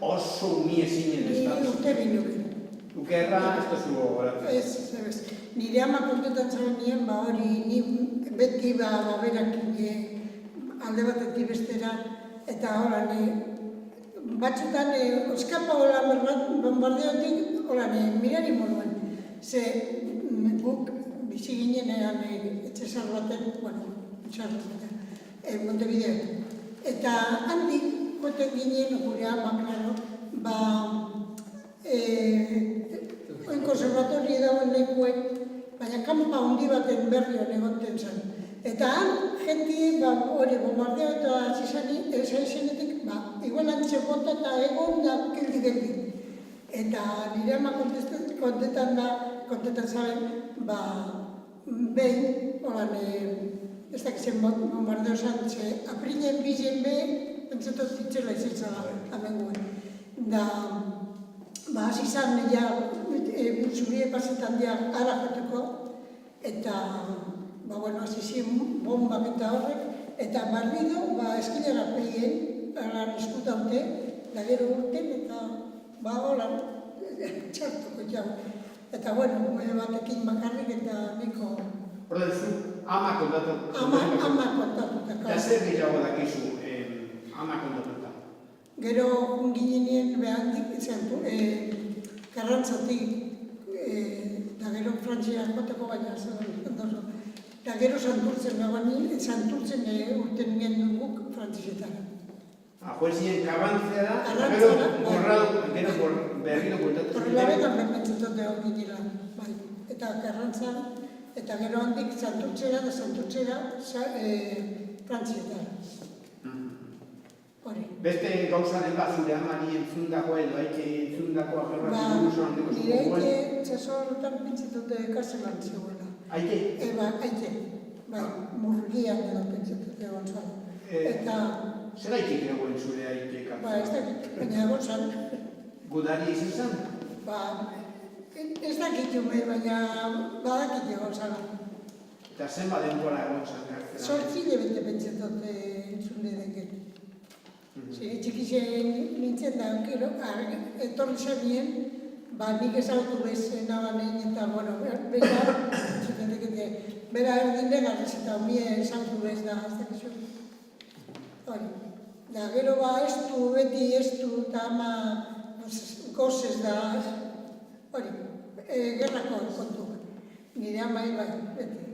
Oso umi ezinen ez da. Ni urte binuken. Ukerra ez da zu gogoratzen. Ez. Nire ama kontetan zaren nien, hori, ni beti berak alde batetik bestera, eta hola, batzutan, oskapa hola bombardeotik, hola, mirari moduan. Ze guk bizi ginenean etxezar baten, Montevideo. Eta handik, joten ginen, gure ama, klaro, oin konservatori dagoen lekuek, baina kanpa handi baten berrion egoten zen. Eta han, jentie, hori bombardeo eta zaizenetik, igual antxe bota eta egon da geldi. Eta nire ama kontetan zaren, behin, holan, ez dakizen bombardeo zan, aprilen bizen behin, pentsatot zitzela izan zara, hemen guen. Da, hasi zan, zurie pasetan dira ara joteko, eta, hasi ziren bombak eta horrek, eta barbido, eskilera pegien, eskuta da gero urten, eta, hola, txartuko jau. Eta, batekin bakarrik eta niko... Horda duzu, ama kontatuta. Ama kontatuta. Eta zer gehiago dakizu ama kontatuta? Gero ginean behandik, Karrantzatik, eta gero Frantziak bateko baina zen. Eta gero Santurtzen urten nien duguk Frantzizetan. Joezien Karrantzera, gero berriro kontatu. Horrelabetan berpentzatote hor ginela, eta Karrantzan, eta gero handik Santurtzera da Santurtzera Frantzietan. Beste gauzaren bat zure amari entzundako edo haike entzundako agerratzen duzu handeko zuko nire haike txaso horretan pintzatute kaselan zegoela. Haike? Haike, murgian edo pintzatute egon zan. Eta... Zer haike egon zure haike katzen? Ez dakit, baina egon zan. Gudari izan zan? Ez dakit jume, baina badakit egon zan. Eta zenba denbora egon zan kartzela? 8 hilabete pintzatute entzunde deket. Txikizen nintzen da, etorri zanien, nik ezautu bezen abanein eta, bera erdine garriz eta omie ezautu bez da, ez dakizu. Da, gero beti estu eta ama gozez da, gerrako kontu. Nire amai beti.